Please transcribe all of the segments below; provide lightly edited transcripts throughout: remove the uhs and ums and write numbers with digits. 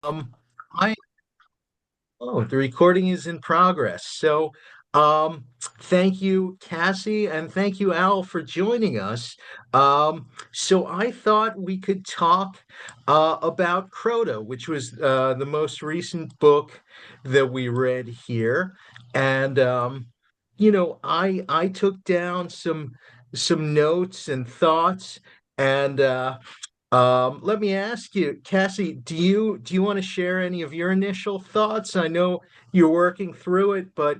Um, I Oh, the recording is in progress. Thank you, Cassie, and thank you, Al, for joining us. So I thought we could talk about Crota, which was the most recent book that we read here, and I took down some notes and thoughts, and let me ask you, Cassie, do you want to share any of your initial thoughts? I know you're working through it, but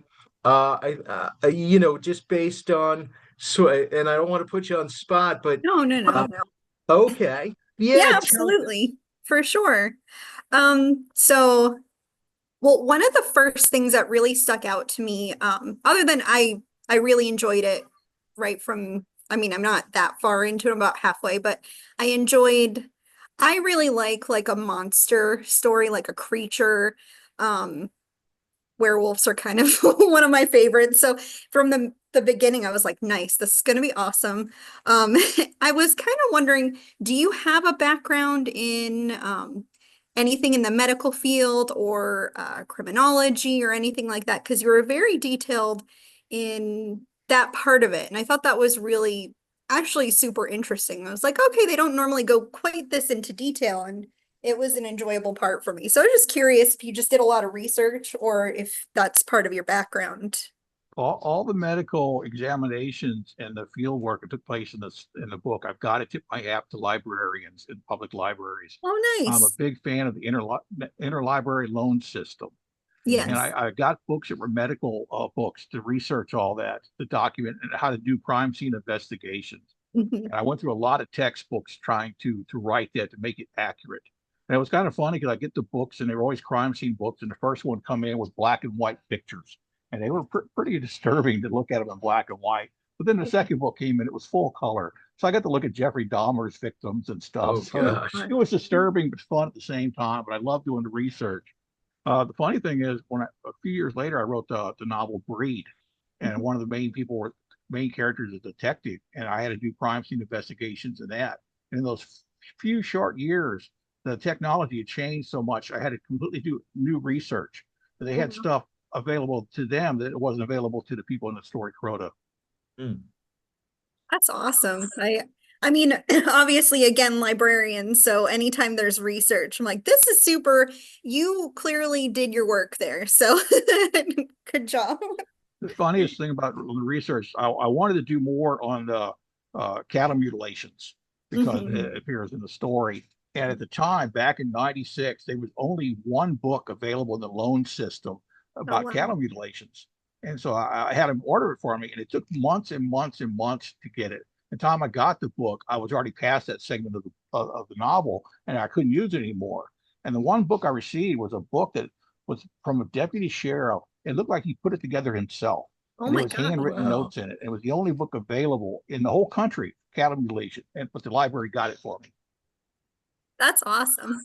just based on and I don't want to put you on spot, but No, no, uh, no. okay, Yeah, yeah, tell. absolutely. For sure. So well, one of the first things that really stuck out to me, other than I really enjoyed it right from, I mean, I'm not that far into it, I'm about halfway, but I enjoyed, I really like a monster story, like a creature. Um, Werewolves are kind of one of my favorites. So from the beginning, I was like, nice, this is gonna be awesome. Um, I was kind of wondering, do you have a background in anything in the medical field or criminology or anything like that? Because you were very detailed in that part of it. And I thought that was really actually super interesting. I was like, okay, they don't normally go quite this into detail. And it was an enjoyable part for me. So I was just curious if you just did a lot of research or if that's part of your background. All the medical examinations and the field work that took place in the book, I've got to tip my hat to librarians in public libraries. Oh, I'm a nice. big fan of the interlibrary loan system. And Yes. I got books that were medical books to research all that, to document and how to do crime scene investigations. Mhm. And I went through a lot of textbooks trying to write that to make it accurate. And it was kind of funny because I get the books and they were always crime scene books, and the first one come in with black and white pictures, and they were pretty disturbing to look at them in black and white. But then the second book came in, it was full color, so I got to look at Jeffrey Dahmer's victims and stuff. Oh So gosh. it was disturbing but fun at the same time. But I love doing the research. The funny thing is, a few years later, I wrote the novel Breed, and one of the main characters is a detective, and I had to do crime scene investigations in that. And in those few short years, the technology had changed so much. I had to completely do new research. They had Mhm. stuff available to them that it wasn't available to the people in the story Crota. Hmm. That's awesome. I mean, obviously again, librarians, so anytime there's research, I'm like, this is super. You clearly did your work there. So good job. The funniest thing about the research, I wanted to do more on the cattle mutilations because Mhm. it Hmm. appears in the story. And at the time, back in '96, there was only one book available in the loan system Oh about wow. cattle mutilations. And so I had him order it for me, and it took months and months and months to get it. The time I got the book, I was already past that segment of the novel, and I couldn't use it anymore. And the one book I received was a book that was from a deputy sheriff. It looked like he put it together himself, Oh and there my was God. handwritten Wow. notes in it. It was the only book available in the whole country, cattle mutilation, and but the library got it for me. That's awesome.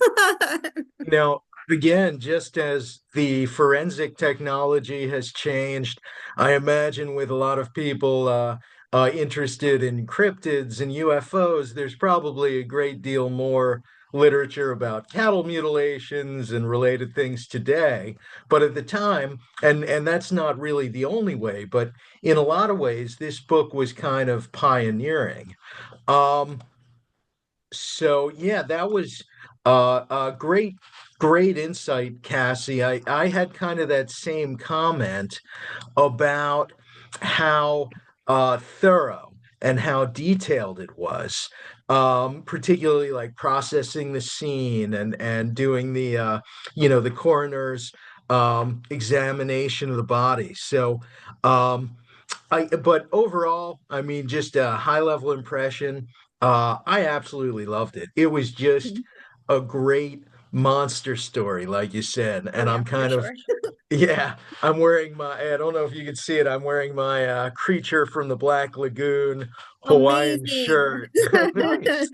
Now, again, just as the forensic technology has changed, I imagine with a lot of people interested in cryptids and UFOs, there's probably a great deal more literature about cattle mutilations and related things today. But at the time, and that's not really the only way, but in a lot of ways, this book was kind of pioneering. Um, so yeah, that was a great insight, Cassie. I had kind of that same comment about how thorough and how detailed it was, particularly like processing the scene and doing the coroner's examination of the body. Um, but overall, I mean, just a high level impression. I absolutely loved it. It was just a great monster story, like you said. Oh And yeah, I'm for kind of, sure. yeah, I'm wearing I don't know if you can see it. I'm wearing my Creature from the Black Lagoon Hawaiian Amazing. shirt Oh, nice.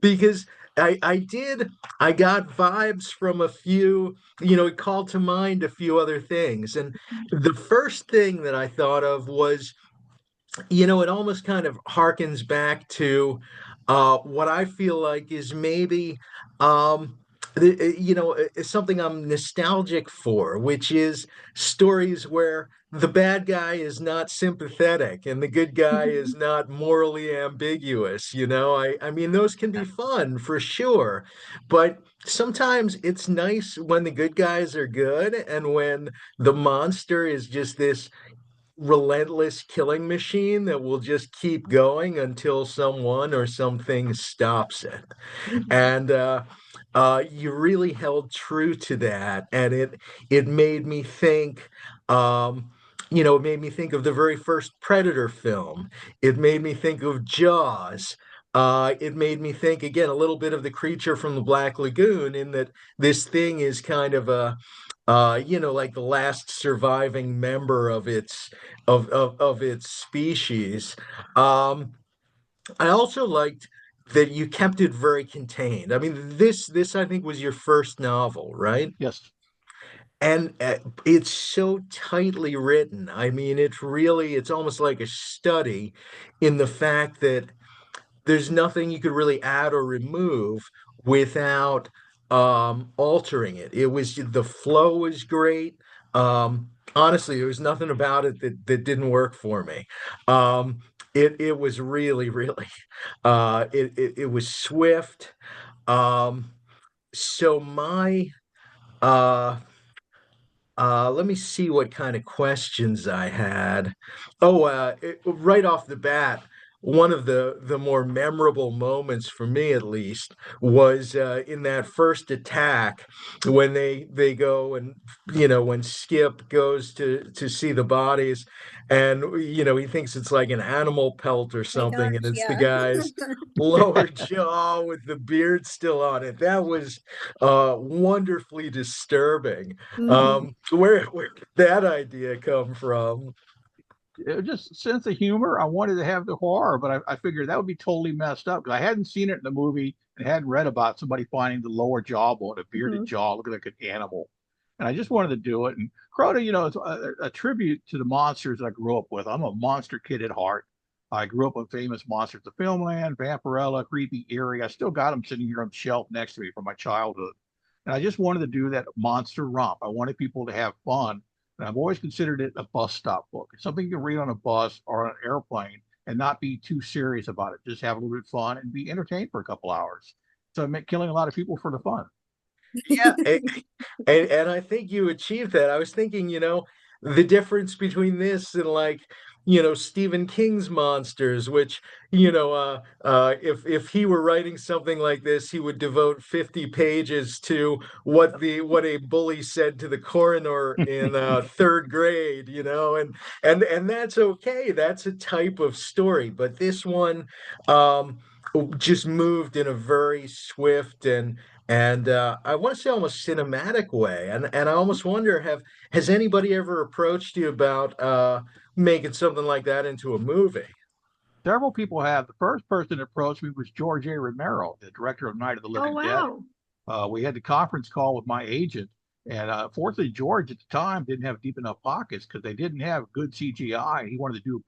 because I got vibes from a few, it called to mind a few other things. And the first thing that I thought of was, it almost kind of harkens back to what I feel like is maybe um, it's something I'm nostalgic for, which is stories where the bad guy is not sympathetic and the good guy is not morally ambiguous. I mean, those can be fun for sure, but sometimes it's nice when the good guys are good and when the monster is just this relentless killing machine that will just keep going until someone or something stops it. And you really held true to that, and it made me think. It made me think of the very first Predator film. It made me think of Jaws. It made me think again a little bit of the creature from the Black Lagoon, in that this thing is kind of like the last surviving member of its species. Um, I also liked that you kept it very contained. I mean, this I think was your first novel, right? Yes. And it's so tightly written. I mean, it's almost like a study in the fact that there's nothing you could really add or remove without altering it. The flow was great. Honestly, there was nothing about it that didn't work for me. It was really, really it was swift. Um, so my uh let me see what kind of questions I had. Oh, right off the bat, one of the more memorable moments for me, at least, was in that first attack when they go and when Skip goes to see the bodies, and he thinks it's like an animal pelt or My something, and gosh, it's the yeah. guy's lower jaw with the beard still on it. That was wonderfully disturbing. Mhm. Where did that idea come from? It was just sense of humor. I wanted to have the horror, but I figured that would be totally messed up because I hadn't seen it in the movie and hadn't read about somebody finding the lower jawbone, a bearded Mhm. jaw, looking like an animal. And I just wanted to do it. And Crota, it's a tribute to the monsters I grew up with. I'm a monster kid at heart. I grew up with famous monsters of Filmland, Vampirella, Creepy Eerie. I still got them sitting here on the shelf next to me from my childhood. And I just wanted to do that monster romp. I wanted people to have fun, and I've always considered it a bus stop book. It's something you can read on a bus or on an airplane and not be too serious about it. Just have a little bit of fun and be entertained for a couple hours. So I'm killing a lot of people for the fun. Yeah, and I think you achieved that. I was thinking, the difference between this and like, Stephen King's monsters, which, if he were writing something like this, he would devote 50 pages to what a bully said to the coroner in third grade, and that's okay. That's a type of story, but this one just moved in a very swift and I want to say almost cinematic way. And I almost wonder, has anybody ever approached you about making something like that into a movie? Several people have. The first person that approached me was George A. Romero, the director of Night of the Oh, Living Dead. wow. We had the conference call with my agent, and fortunately, George at the time didn't have deep enough pockets because they didn't have good CGI, and he wanted to do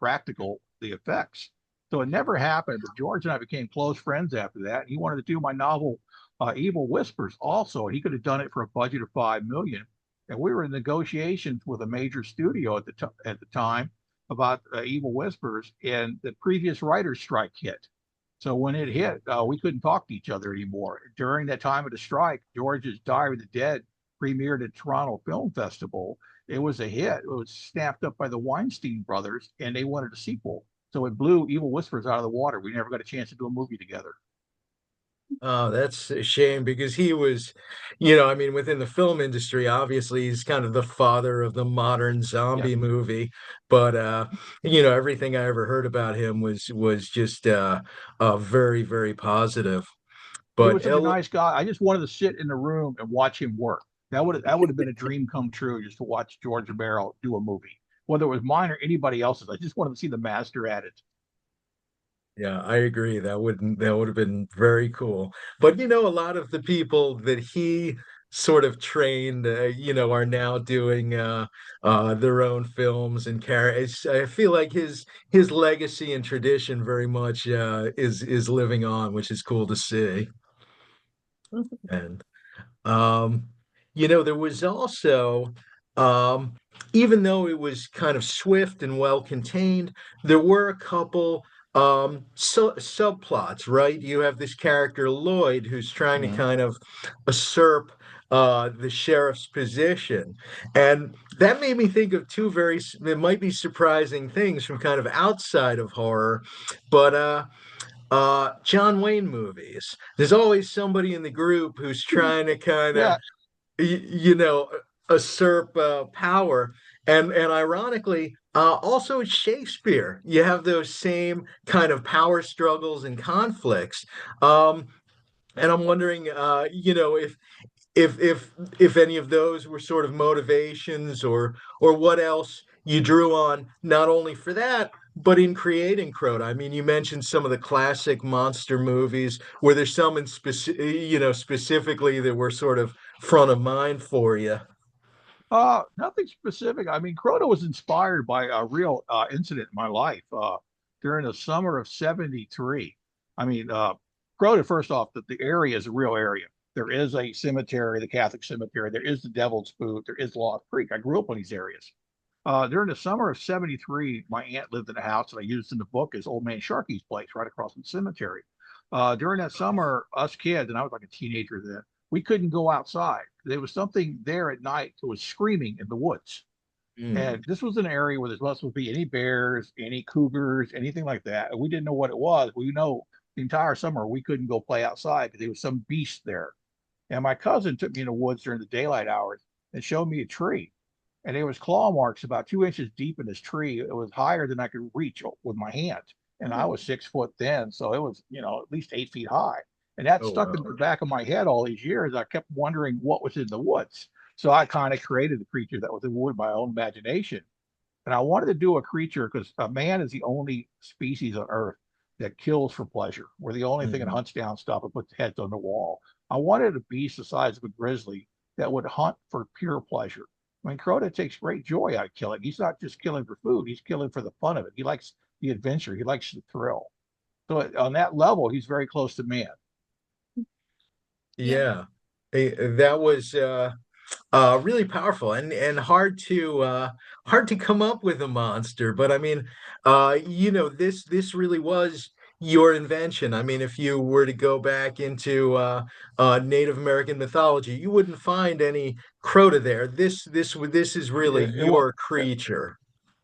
the effects. So it never happened. But George and I became close friends after that. He wanted to do my novel, Evil Whispers, also, and he could have done it for a budget of 5 million. And we were in negotiations with a major studio at the time about Evil Whispers, and the previous writer's strike hit. So when it hit, we couldn't talk to each other anymore. During that time of the strike, George's Diary of the Dead premiered at Toronto Film Festival. It was a hit. It was snapped up by the Weinstein brothers, and they wanted a sequel. So it blew Evil Whispers out of the water. We never got a chance to do a movie together. Oh, that's a shame because he was, I mean, within the film industry, obviously he's kind of the father of the modern Yeah, zombie movie. But everything I ever heard about him was just very, very positive. he was But such a nice guy. I just wanted to sit in the room and watch him work. That would have been a dream come true, just to watch George Romero do a movie, whether it was mine or anybody else's. I just wanted to see the master at it. yeah, I agree. That would have been very cool. But a lot of the people that he sort of trained, are now doing their own films and characters. I feel like his legacy and tradition very much is living on, which is cool to see. And Um, there was also, um, even though it was kind of swift and well contained, there were a couple subplots, right? You have this character Lloyd who's trying to Mhm. kind of usurp the sheriff's position, and that made me think of two very that might be surprising things from kind of outside of horror, but John Wayne movies. There's always somebody in the group who's trying to kind of, Yeah. usurp power. And ironically, also it's Shakespeare. You have those same kind of power struggles and conflicts. Um, and I'm wondering, if any of those were sort of motivations or what else you drew on not only for that but in creating Crota. I mean, you mentioned some of the classic monster movies. Were there some in specifically that were sort of front of mind for you? Nothing specific. I mean, Crota was inspired by a real incident in my life during the summer of '73. I mean, Crota, first off, that the area is a real area. There is a cemetery, the Catholic cemetery. There is the Devil's Boot. There is Lost Creek. I grew up in these areas. During the summer of '73, my aunt lived in a house that I used in the book as Old Man Sharky's place right across from the cemetery. During that summer, us kids, and I was like a teenager then, we couldn't go outside. There was something there at night that was screaming in the woods. Mm. And this was an area where there's not supposed to be any bears, any cougars, anything like that. And we didn't know what it was. We know the entire summer we couldn't go play outside because there was some beast there. And my cousin took me in the woods during the daylight hours and showed me a tree. And there was claw marks about 2 inches deep in this tree. It was higher than I could reach with my hand. And I was 6 foot then, so it was, at least 8 feet high. And that Oh, stuck in wow. the back of my head all these years. I kept wondering what was in the woods. So I kind of created a creature that was in the wood by my own imagination. And I wanted to do a creature because a man is the only species on Earth that kills for pleasure. We're the only thing that Mm. hunts down stuff and puts heads on the wall. I wanted a beast the size of a grizzly that would hunt for pure pleasure. I mean, Crota takes great joy out of killing. He's not just killing for food, he's killing for the fun of it. He likes the adventure, he likes the thrill. So on that level, he's very close to man. Yeah. Yeah. That was really powerful and hard to come up with a monster. But I mean, this really was your invention. I mean, if you were to go back into Native American mythology, you wouldn't find any Crota there. This is really It, it was your creature.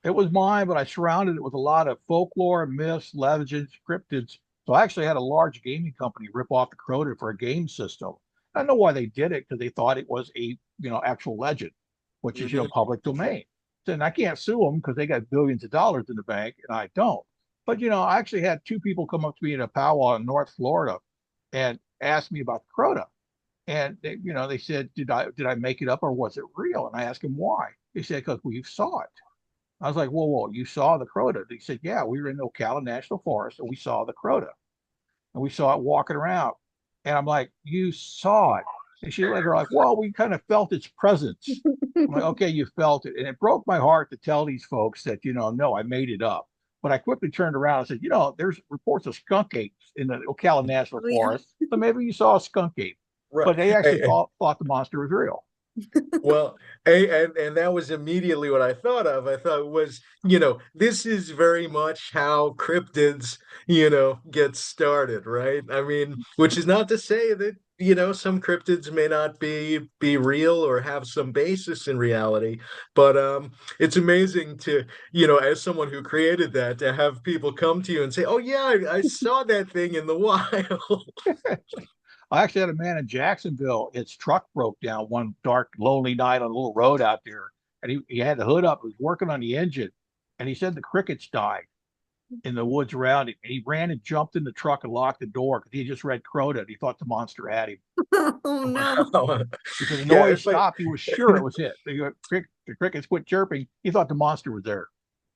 it was mine, but I surrounded it with a lot of folklore, myths, legends, cryptids. So I actually had a large gaming company rip off the Crota for a game system. I know why they did it because they thought it was a actual legend, which is Mhm. public domain. And I can't sue them because they got billions of dollars in the bank and I don't. But I actually had two people come up to me in a powwow in North Florida and ask me about the Crota. And they said, did I make it up or was it real? And I asked them why. They said because we saw it. I was like, whoa, whoa, you saw the Crota? He said, yeah, we were in Ocala National Forest and we saw the Crota and we saw it walking around. And I'm like, you saw it. And she like, well, we kind of felt its presence. I'm like, okay, you felt it. And it broke my heart to tell these folks that, no, I made it up. But I quickly turned around and said, there's reports of skunk apes in the Ocala National Oh, yeah. Forest. So maybe you saw a skunk ape. Right. But they actually thought the monster was real. Well, and that was immediately what I thought of. I thought was, this is very much how cryptids, get started, right? I mean, which is not to say that, some cryptids may not be real or have some basis in reality, but it's amazing to, as someone who created that, to have people come to you and say, "Oh yeah, I saw that thing in the wild." I actually had a man in Jacksonville. His truck broke down one dark, lonely night on a little road out there, and he had the hood up. He was working on the engine, and he said the crickets died in the woods around him. And he ran and jumped in the truck and locked the door because he just read Crota and he thought the monster had him. Oh no. Wow. He said the Yeah, noise if I stopped. He was sure it was it. The crickets quit chirping. He thought the monster was there.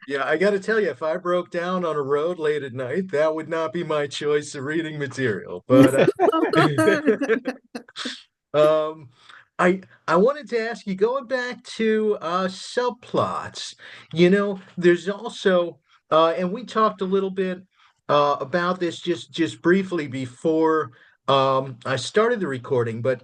Yeah, I got to tell you, if I broke down on a road late at night, that would not be my choice of reading material. But um, I wanted to ask you, going back to subplots, there's also and we talked a little bit about this just briefly before I started the recording, but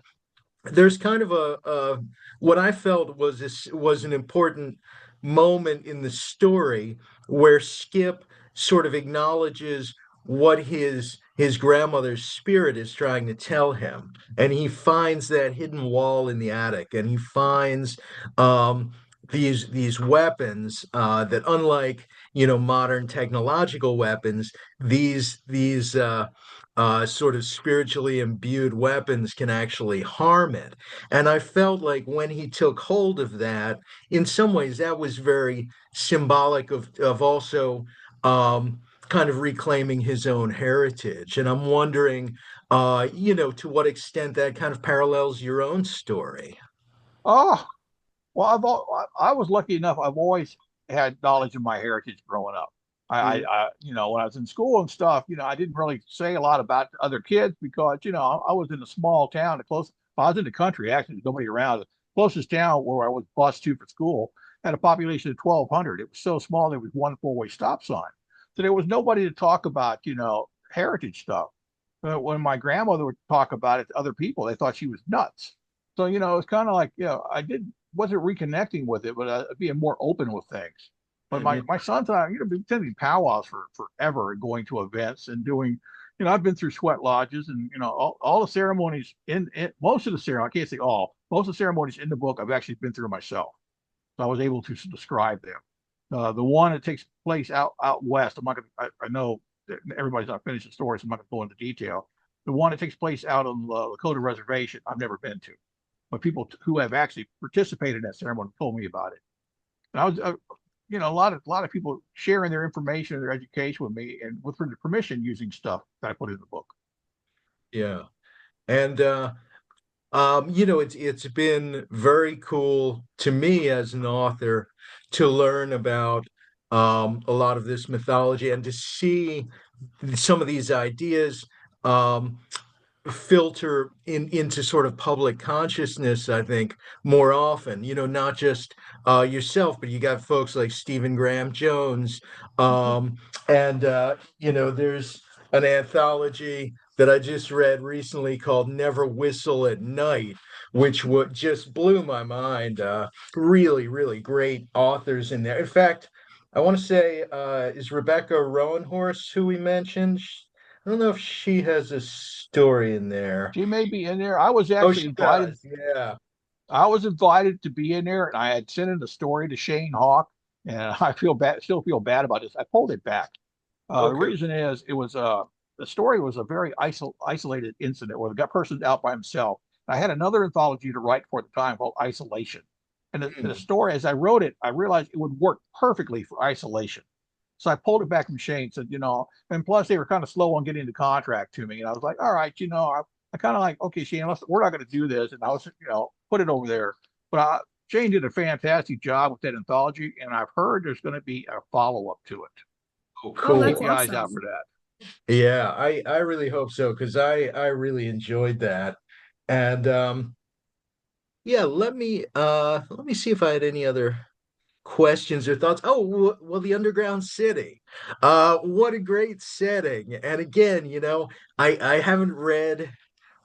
there's kind of a what I felt was this was an important moment in the story where Skip sort of acknowledges what his grandmother's spirit is trying to tell him, and he finds that hidden wall in the attic, and he finds um, these weapons that, unlike modern technological weapons, these sort of spiritually imbued weapons can actually harm it. And I felt like when he took hold of that, in some ways, that was very symbolic of also kind of reclaiming his own heritage. And I'm wondering, to what extent that kind of parallels your own story. Oh, well, I was lucky enough. I've always had knowledge of my heritage growing up. Mm, When I was in school and stuff, I didn't really say a lot about other kids because, I was in a small town. I was in the country, actually, there's nobody around. The closest town where I was bused to for school had a population of 1,200. It was so small, there was one four-way stop sign. So there was nobody to talk about, heritage stuff. But when my grandmother would talk about it to other people, they thought she was nuts. So, it's kind of like, wasn't reconnecting with it, but being more open with things. But my mhm. my sons and I, been attending powwows for forever and going to events and doing, I've been through sweat lodges and all the ceremonies in most of the ceremony, I can't say all, most of the ceremonies in the book I've actually been through myself. So I was able to describe them. The one that takes place out west, I'm not gonna, I know that everybody's not finished the story, so I'm not gonna go into detail. The one that takes place out on the Lakota Reservation, I've never been to, but people who have actually participated in that ceremony told me about it. And I was, a lot of people sharing their information and their education with me, and with permission, using stuff that I put in the book. Yeah. And it's been very cool to me as an author to learn about a lot of this mythology and to see some of these ideas um, filter into sort of public consciousness, I think, more often, not just yourself, but you got folks like Stephen Graham Jones. And, there's an anthology that I just read recently called Never Whistle at Night, which would just blew my mind. Really, really great authors in there. In fact, I want to say, is Rebecca Roanhorse who we mentioned? I don't know if she has a story in there. She may be in there. I was Oh, actually she invited. does. Yeah. I was invited to be in there, and I had sent in the story to Shane Hawk, and I feel bad, still feel bad about this. I pulled it back. The Okay. reason is the story was a very isolated incident where the person's out by himself. I had another anthology to write for at the time called Isolation. And the Hmm. story, as I wrote it, I realized it would work perfectly for isolation. So I pulled it back from Shane, said, and plus they were kind of slow on getting the contract to me. And I was like, all right, I kind of like, okay, Shane, we're not going to do this. And I was, put it over there. But Shane did a fantastic job with that anthology. And I've heard there's going to be a follow up to it. Oh, Oh, So cool. keep that's your eyes out for awesome. that. Yeah, I really hope so because I really enjoyed that. And yeah, let me see if I had any other questions or thoughts. Oh, well, the underground city. What a great setting. And again, I haven't read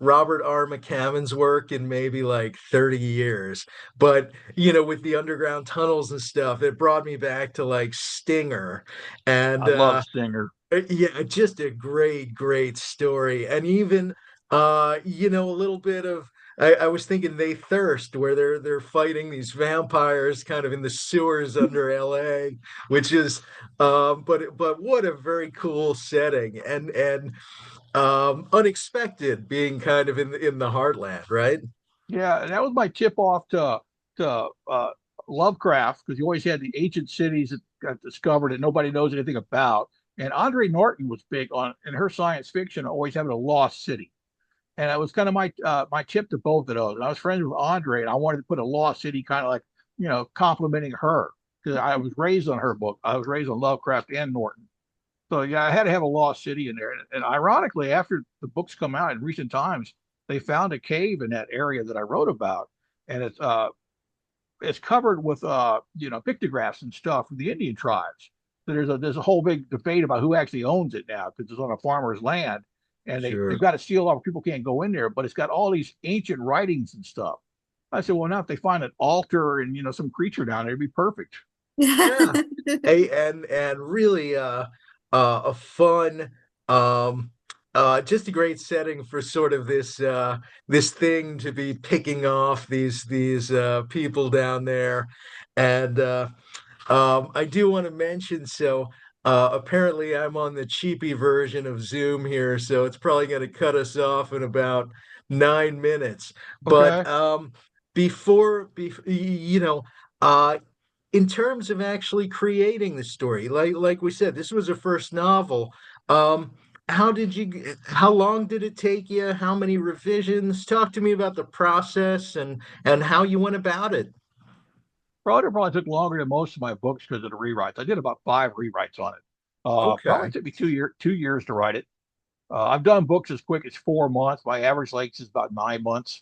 Robert R. McCammon's work in maybe like 30 years. But, with the underground tunnels and stuff, it brought me back to like Stinger. I And love Stinger. yeah, just a great, great story. And even a little bit of I was thinking They Thirst, where they're fighting these vampires kind of in the sewers under LA, which is but what a very cool setting and unexpected being kind of in the heartland, right? Yeah, and that was my tip off to Lovecraft because he always had the ancient cities that got discovered that nobody knows anything about. And Andre Norton was big on in her science fiction, always having a lost city. And it was kind of my tip to both of those. And I was friends with Andre, and I wanted to put a lost city kind of like complimenting her because I was raised on her book. I was raised on Lovecraft and Norton. So yeah, I had to have a lost city in there. And ironically, after the books come out in recent times, they found a cave in that area that I wrote about, and it's covered with pictographs and stuff from the Indian tribes. So there's a whole big debate about who actually owns it now because it's on a farmer's land. and they've Sure. got it sealed off. People can't go in there, but it's got all these ancient writings and stuff. I said, well, now if they find an altar and some creature down there, it'd be perfect. Yeah. And really a fun um just a great setting for sort of this thing to be picking off these people down there. And I do want to mention, so apparently I'm on the cheapy version of Zoom here, so it's probably going to cut us off in about 9 minutes. But Okay. you know, in terms of actually creating the story, like we said, this was a first novel. Um, how long did it take you? How many revisions? Talk to me about the process and how you went about it. Probably took longer than most of my books because of the rewrites. I did about 5 rewrites on it. Probably Okay. took me 2 years to write it. I've done books as quick as 4 months. My average length is about 9 months.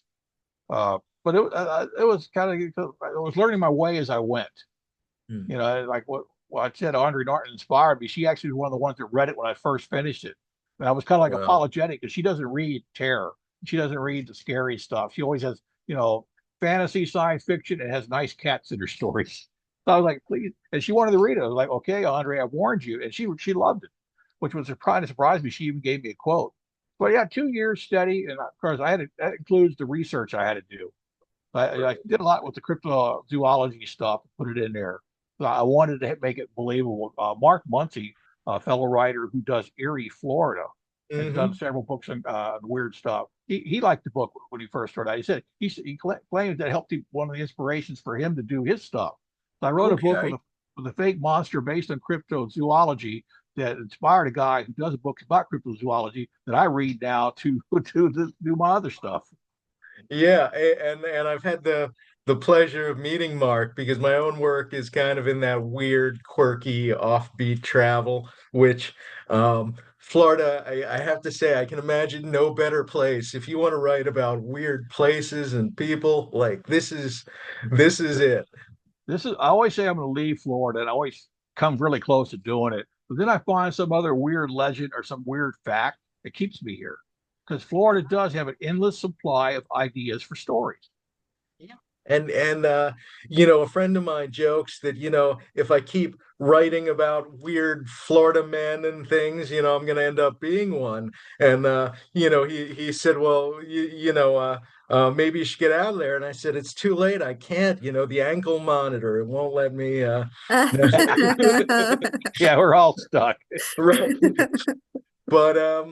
But it was kind of I was learning my way as I went. Hmm. Like what I said, Andre Norton inspired me. She actually was one of the ones that read it when I first finished it. And I was kind of like Wow. apologetic because she doesn't read terror. She doesn't read the scary stuff. She always has, fantasy, science fiction, and has nice cats in her stories. So I was like, please. And she wanted to read it. I was like, okay, Andre, I warned you. And she loved it, which was surprised me. She even gave me a quote. But yeah, 2 years steady. And of course, that includes the research I had to do. I Right. did a lot with the cryptozoology stuff, put it in there. So I wanted to make it believable. Mark Muncy, a fellow writer who does Erie, Florida, has done Hmm. several books on weird stuff. He liked the book when he first started out. He said claims that helped him, one of the inspirations for him to do his stuff. So I wrote a book Okay. with a fake monster based on cryptozoology that inspired a guy who does books about cryptozoology that I read now to do my other stuff. Yeah, and I've had the pleasure of meeting Mark because my own work is kind of in that weird, quirky, offbeat travel, which Florida, I have to say, I can imagine no better place. If you want to write about weird places and people, like this is it. I always say I'm going to leave Florida, and I always come really close to doing it. But then I find some other weird legend or some weird fact that keeps me here. Because Florida does have an endless supply of ideas for stories. Yeah. And a friend of mine jokes that, if I keep writing about weird Florida men and things, I'm gonna end up being one. And he said, well, maybe you should get out of there. And I said, it's too late. I can't, the ankle monitor, it won't let me Yeah, we're all stuck. right. But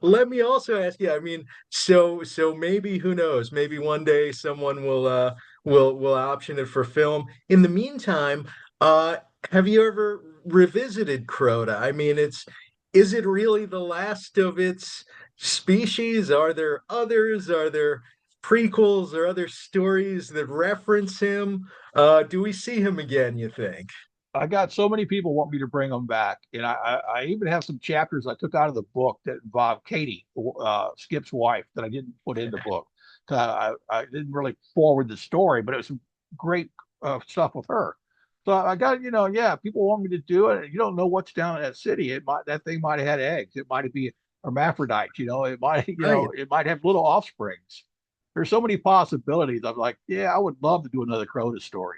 let me also ask you, I mean, so maybe who knows? Maybe one day someone will option it for film. In the meantime, uh have you ever revisited Crota? I mean, is it really the last of its species? Are there others? Are there prequels or other stories that reference him? Do we see him again, you think? I got so many people want me to bring them back, and I even have some chapters I took out of the book that involve Katie, Skip's wife, that I didn't put in the book. I didn't really forward the story, but it was some great stuff with her. So I got, yeah, people want me to do it. You don't know what's down in that city. That thing might have had eggs. It might be hermaphrodites. It might, Right. it might have little offsprings. There's so many possibilities. I'm like, yeah, I would love to do another Crota story.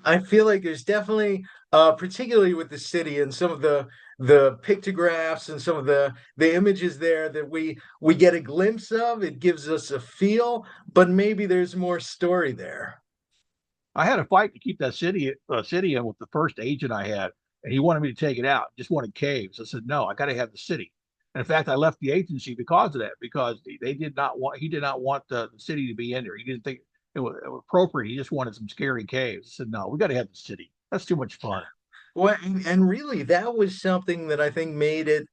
I feel like there's definitely, particularly with the city and some of the pictographs and some of the images there that we get a glimpse of. It gives us a feel, but maybe there's more story there. I had a fight to keep that city in with the first agent I had, and he wanted me to take it out. Just wanted caves. I said no, I got to have the city. And in fact, I left the agency because of that, because they did not want he did not want the city to be in there. He didn't think it was appropriate. He just wanted some scary caves. I said no, we got to have the city. That's too much fun. Well, and really, that was something that I think made it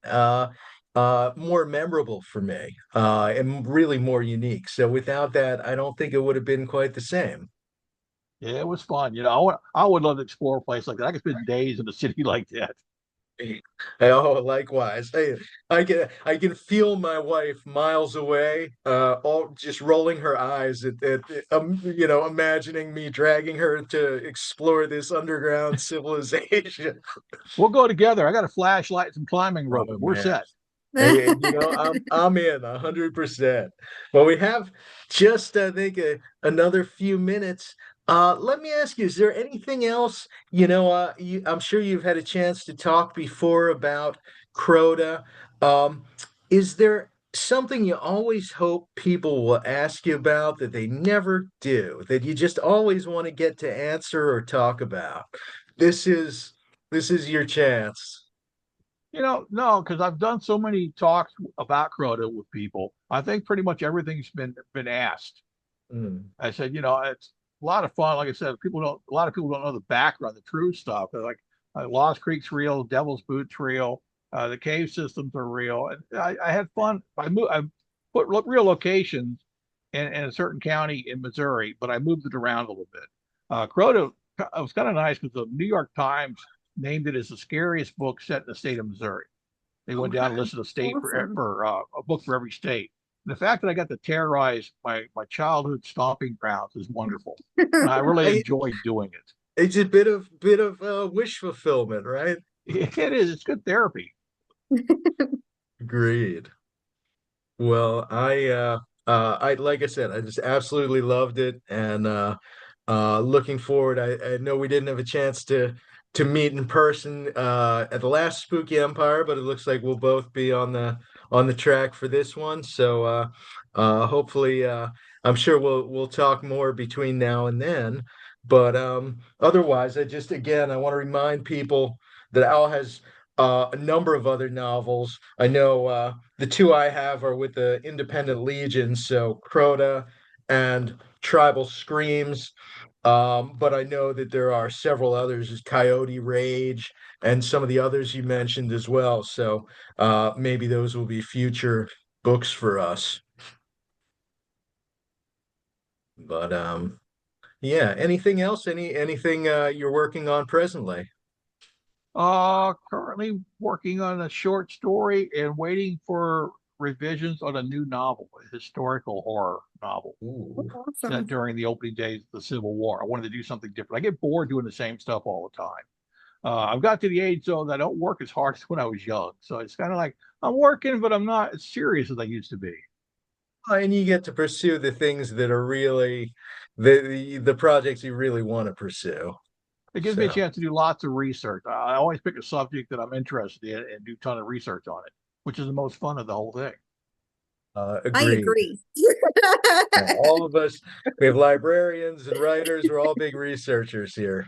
more memorable for me, and really more unique. So without that, I don't think it would have been quite the same. Yeah, it was fun. I would love to explore a place like that. I could spend days in a city like that. Oh, likewise. Hey, I can feel my wife miles away, all just rolling her eyes at imagining me dragging her to explore this underground civilization. We'll go together. I got a flashlight, some climbing rope. Oh We're man. set. And, I'm in 100%. Well, we have just I think another few minutes. Let me ask you, is there anything else, I'm sure you've had a chance to talk before about Crota. Um, is there something you always hope people will ask you about that they never do, that you just always want to get to answer or talk about? This is this is your chance. No, because I've done so many talks about Crota with people. I think pretty much everything's been asked. Mm. I said, it's a lot of fun. Like I said, a lot of people don't know the background, the true stuff. They're like Lost Creek's real, Devil's Boot's real, the cave systems are real. And I had fun. I put real locations in a certain county in Missouri, but I moved it around a little bit. Crota, it was kind of nice because the New York Times named it as the scariest book set in the state of Missouri. They went down and Okay. listed a state Awesome. for a book for every state. And the fact that I got to terrorize my childhood stomping grounds is wonderful, and I really I, enjoyed doing it's a bit of wish fulfillment, right? it. It is. It's good therapy. Agreed. Well, I like I said, I just absolutely loved it, and looking forward. I know we didn't have a chance to meet in person at the last Spooky Empire, but it looks like we'll both be on the track for this one. So hopefully, I'm sure we'll talk more between now and then. But otherwise, I want to remind people that Al has a number of other novels. I know. The two I have are with the Independent Legion, so Crota and Tribal Screams. But I know that there are several others, as Coyote Rage and some of the others you mentioned as well. So maybe those will be future books for us. But yeah, anything else? Anything you're working on presently? Currently working on a short story and waiting for revisions on a new novel, a historical horror novel Ooh. set Awesome. during the opening days of the Civil War. I wanted to do something different. I get bored doing the same stuff all the time. I've got to the age zone that I don't work as hard as when I was young. So it's kind of like I'm working, but I'm not as serious as I used to be. And you get to pursue the things that are really the projects you really want to pursue. It gives me a So chance to do lots of research. I always pick a subject that I'm interested in and do a ton of research on it, which is the most fun of the whole thing. I agreed. agree. Yeah, all of us, we have librarians and writers, we're all big researchers here.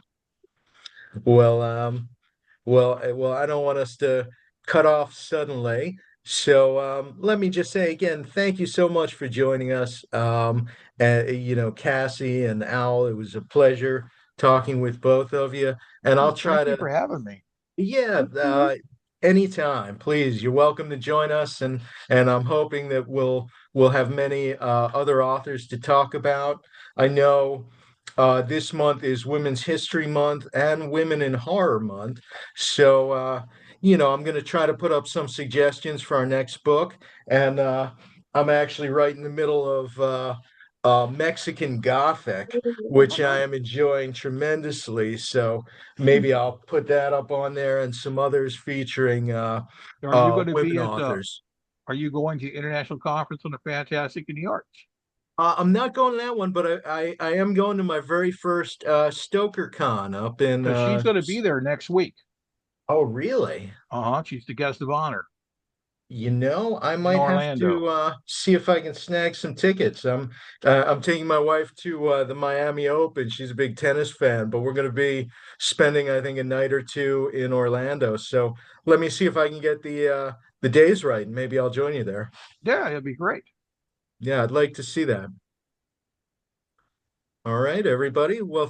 Well, I don't want us to cut off suddenly. So let me just say again, thank you so much for joining us. And Cassie and Al, it was a pleasure talking with both of you. And I'll Well, try thank you to, for having me. yeah, Thank you. anytime, please. You're welcome to join us, and I'm hoping that we'll have many other authors to talk about. I know this month is Women's History Month and Women in Horror Month, so I'm going to try to put up some suggestions for our next book, and I'm actually right in the middle of Mexican Gothic, which I am enjoying tremendously. So maybe I'll put that up on there and some others featuring Are you going to women be at authors. are you going to International Conference on the Fantastic in the Arts? I'm not going to that one, but I am going to my very first Stoker Con up in Because she's going to be there next week. oh really? Uh-huh. She's the guest of honor I in might have Orlando. to see if I can snag some tickets. I'm taking my wife to the Miami Open. She's a big tennis fan, but we're going to be spending, I think, a night or two in Orlando. So let me see if I can get the days right, and maybe I'll join you there. Yeah, it'd be great. Yeah, I'd like to see that. All right, everybody. Well,